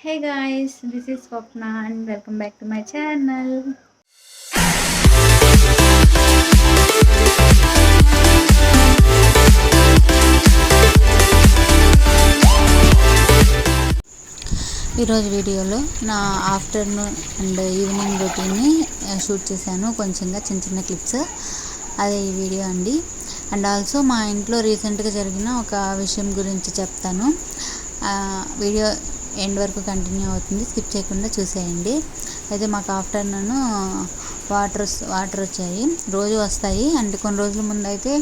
Hey guys, this is Swapna and welcome back to my channel. ఈరోజు వీడియోలో నా afternoon and evening రొటీన్ని shoot చేశాను, కొంచెంగా చిన్న చిన్న క్లిప్స్. అదే ఈ వీడియో అండి. అండ్ ఆల్సో మా ఇంట్లో రీసెంట్గా జరిగిన ఒక విషయం గురించి చెప్తాను. వీడియో ఎండ్ వరకు కంటిన్యూ అవుతుంది, స్కిప్ చేయకుండా చూసేయండి. అయితే మాకు ఆఫ్టర్నూన్ వాటర్ వచ్చాయి, రోజు వస్తాయి. అంటే కొన్ని రోజుల ముందు అయితే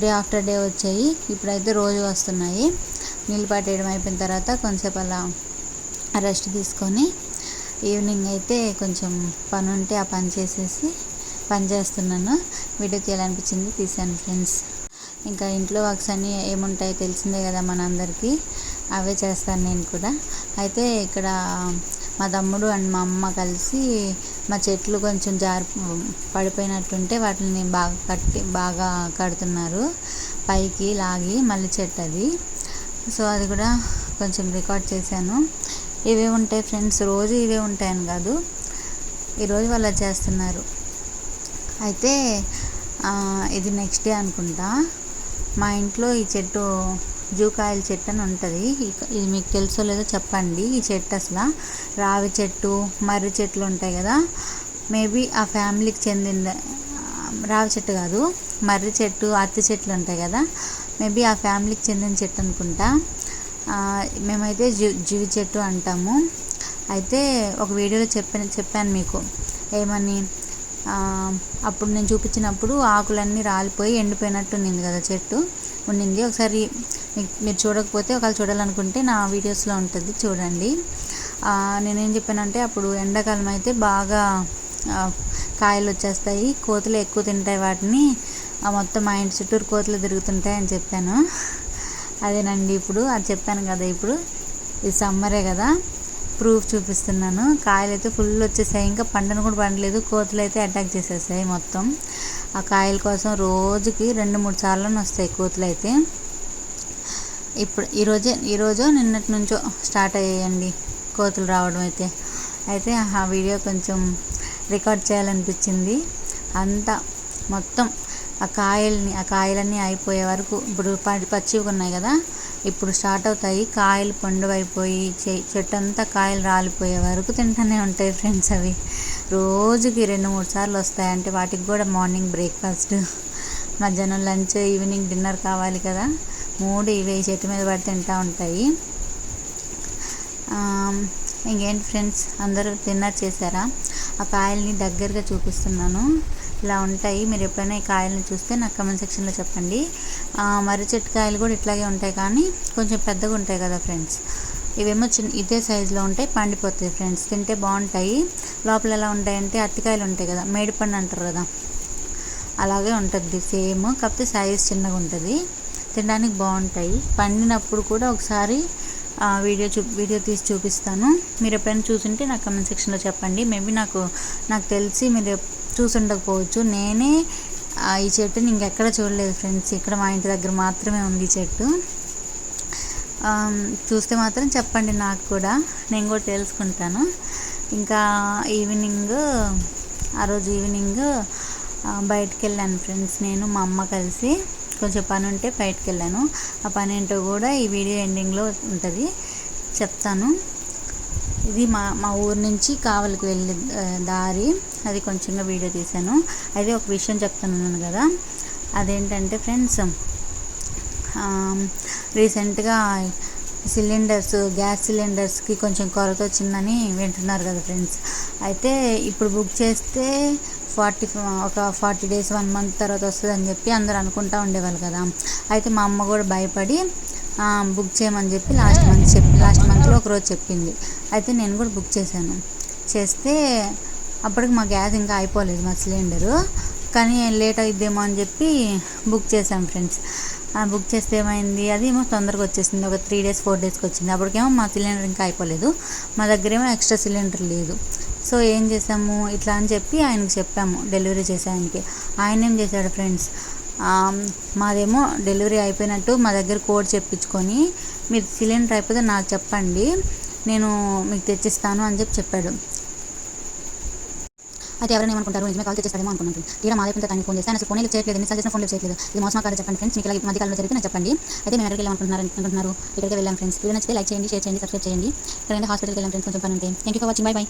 డే ఆఫ్టర్ డే వచ్చాయి, ఇప్పుడైతే రోజు వస్తున్నాయి. నీళ్ళు పట్టేయడం అయిపోయిన తర్వాత కొంచెంసేపు అలా రెస్ట్ తీసుకొని ఈవినింగ్ అయితే కొంచెం పని ఉంటే ఆ పని చేసేసి పని చేస్తున్నాను. వీడియో తీయాలనిపించింది, తీసాను ఫ్రెండ్స్. ఇంకా ఇంట్లో వర్క్స్ అన్నీ ఏముంటాయో తెలిసిందే కదా మనందరికీ, అవే చేస్తాను నేను కూడా. అయితే ఇక్కడ మా తమ్ముడు అండ్ మా అమ్మ కలిసి మా చెట్లు కొంచెం పడిపోయినట్టుంటే వాటిని బాగా కడుతున్నారు, పైకి లాగి. మళ్ళీ చెట్టు అది, సో అది కూడా కొంచెం రికార్డ్ చేశాను. ఇవే ఉంటాయి ఫ్రెండ్స్, రోజు ఇవే ఉంటాయని కాదు, ఈరోజు వాళ్ళు చేస్తున్నారు. అయితే ఇది నెక్స్ట్ డే అనుకుంటా. మా ఇంట్లో ఈ చెట్టు జూకాయల చెట్టు అని ఉంటుంది. ఇది మీకు తెలుసో లేదో చెప్పండి. ఈ చెట్టు అసలు రావి చెట్టు, మర్రి చెట్లు ఉంటాయి కదా, మేబీ ఆ ఫ్యామిలీకి చెందింది. రావి చెట్టు కాదు, మర్రి చెట్టు, అత్తి చెట్లు ఉంటాయి కదా, మేబీ ఆ ఫ్యామిలీకి చెందిన చెట్టు అనుకుంటా. మేమైతే జీవి చెట్టు అంటాము. అయితే ఒక వీడియోలో చెప్పాను మీకు ఏమని, అప్పుడు నేను చూపించినప్పుడు ఆకులన్నీ రాలిపోయి ఎండిపోయినట్టు ఉండింది కదా చెట్టు, ఉండింది. ఒకసారి మీరు చూడకపోతే, ఒకవేళ చూడాలనుకుంటే నా వీడియోస్లో ఉంటుంది, చూడండి. నేనేం చెప్పానంటే, అప్పుడు ఎండాకాలం అయితే బాగా కాయలు వచ్చేస్తాయి, కోతులు ఎక్కువ తింటాయి వాటిని, మొత్తం మా ఇంటి చుట్టూరు కోతులు తిరుగుతుంటాయి అని చెప్పాను. అదేనండి, ఇప్పుడు అది చెప్పాను కదా, ఇప్పుడు ఇది సమ్మరే కదా, ప్రూఫ్ చూపిస్తున్నాను. కాయలు అయితే ఫుల్ వచ్చేసాయి, ఇంకా పండను కూడా పండలేదు, కోతులు అయితే అటాక్ చేసేసాయి మొత్తం. ఆ కాయల కోసం రోజుకి 2-3 సార్లు వస్తాయి కోతులు అయితే. ఇప్పుడు ఈరోజు నిన్నటి నుంచో స్టార్ట్ అయ్యాయండి కోతులు రావడం అయితే ఆ వీడియో కొంచెం రికార్డ్ చేయాలనిపించింది. అంతా మొత్తం ఆ కాయలన్నీ అయిపోయే వరకు, ఇప్పుడు పచ్చివి ఉన్నాయి కదా, ఇప్పుడు స్టార్ట్ అవుతాయి. కాయలు పండువైపోయి చెట్టు అంతా కాయలు రాలిపోయే వరకు తింటూనే ఉంటాయి ఫ్రెండ్స్. అవి రోజుకి 2-3 సార్లు వస్తాయి. అంటే వాటికి కూడా మార్నింగ్ బ్రేక్ఫాస్ట్, మధ్యాహ్నం లంచ్, ఈవినింగ్ డిన్నర్ కావాలి కదా, 3 ఇవే చెట్టు మీద పడి తింటూ ఉంటాయి. ఇంకేంటి ఫ్రెండ్స్, అందరూ డిన్నర్ చేశారా? ఆ కాయల్ని దగ్గరగా చూపిస్తున్నాను, ఇలా ఉంటాయి. మీరు ఎప్పుడైనా ఈ కాయలను చూస్తే నాకు కమెంట్ సెక్షన్లో చెప్పండి. మర్రి చెట్టు కాయలు కూడా ఇట్లాగే ఉంటాయి, కానీ కొంచెం పెద్దగా ఉంటాయి కదా ఫ్రెండ్స్. ఇవేమో ఇదే సైజులో ఉంటాయి, పండిపోతాయి ఫ్రెండ్స్, తింటే బాగుంటాయి. లోపల ఎలా ఉంటాయంటే అరటికాయలు ఉంటాయి కదా, మేడిపండు అంటారు కదా, అలాగే ఉంటుంది సేమ్, కాకపోతే సైజ్ చిన్నగా ఉంటుంది, తినడానికి బాగుంటాయి. పండినప్పుడు కూడా ఒకసారి వీడియో తీసి చూపిస్తాను. మీరు ఎప్పుడైనా చూసుంటే నాకు కమెంట్ సెక్షన్లో చెప్పండి. మేబీ నాకు తెలిసి మీరు చూసి ఉండకపోవచ్చు. నేనే ఈ చెట్టుని ఇంకెక్కడ చూడలేదు ఫ్రెండ్స్, ఇక్కడ మా ఇంటి దగ్గర మాత్రమే ఉంది ఈ చెట్టు. చూస్తే మాత్రం చెప్పండి నాకు కూడా, నేను కూడా తెలుసుకుంటాను. ఇంకా ఆ రోజు ఈవినింగ్ బయటికి వెళ్ళాను ఫ్రెండ్స్, నేను మా అమ్మ కలిసి. కొంచెం పని ఉంటే బయటకు వెళ్ళాను. ఆ పని ఏంటో కూడా ఈ వీడియో ఎండింగ్లో ఉంటుంది, చెప్తాను. ఇది మా ఊరు నుంచి కావలికి వెళ్ళే దారి, అది కొంచెంగా వీడియో తీశాను. అయితే ఒక విషయం చెప్తున్నాను కదా, అదేంటంటే ఫ్రెండ్స్, రీసెంట్గా గ్యాస్ సిలిండర్స్కి కొంచెం కొరత వచ్చిందని వింటున్నారు కదా ఫ్రెండ్స్. అయితే ఇప్పుడు బుక్ చేస్తే ఒక 40 days 1 month తర్వాత వస్తుందని చెప్పి అందరూ అనుకుంటూ ఉండేవాళ్ళు కదా. అయితే మా అమ్మ కూడా భయపడి బుక్ చేయమని చెప్పి లాస్ట్ మంత్లో ఒకరోజు చెప్పింది. అయితే నేను కూడా బుక్ చేస్తే అప్పటికి మా గ్యాస్ ఇంకా అయిపోలేదు, మా సిలిండరు, కానీ లేట్ అయిద్దేమో అని చెప్పి బుక్ చేశాం ఫ్రెండ్స్. బుక్ చేస్తే ఏమైంది, అది ఏమో తొందరగా వచ్చేసింది, ఒక 3 days 4 daysకి వచ్చింది. అప్పటికేమో మా సిలిండర్ ఇంకా అయిపోలేదు, మా దగ్గర ఏమో ఎక్స్ట్రా సిలిండర్ లేదు. సో ఏం చేసాము, ఇట్లా అని చెప్పి ఆయనకు చెప్పాము, డెలివరీ చేసే ఆయనకి. ఆయన ఏం చేశాడు ఫ్రెండ్స్, మాదేమో డెలివరీ అయిపోయినట్టు మా దగ్గర కోడ్ చెప్పించుకొని మీరు సిలిండర్ అయిపోతే నాకు చెప్పండి, నేను మీకు తెచ్చిస్తాను అని చెప్పాడు. అయితే ఎవరైనా ఏమనుకుంటారు, నిజమే కాల్ తెచ్చిస్తారేమో అనుకున్నాను. తీరా మా దగ్గర ఫోన్ చేస్తే అసలు ఫోన్ చేయట్లేదు, ఎన్నిసార్లు చేసిన ఫోన్ చేయట్లేదు. ఇది మోసం కాదు చెప్పండి ఫ్రెండ్స్, మీకు ఇలా మధ్యకాలంలో జరిగితే నాకు చెప్పండి. అయితే మేము ఎక్కడికి వెళ్ళామనుకుంటున్నారు, ఇక్కడికి వెళ్ళాం ఫ్రెండ్స్. వీడియో నచ్చితే లైక్ చేయండి, షేర్ చేయండి, సబ్స్క్రైబ్ చేయండి. ఇక్కడ హాస్పిటల్కి వెళ్ళాం ఫ్రెండ్స్, కొంచెం పని ఉంటే. Thank you for watching, by by.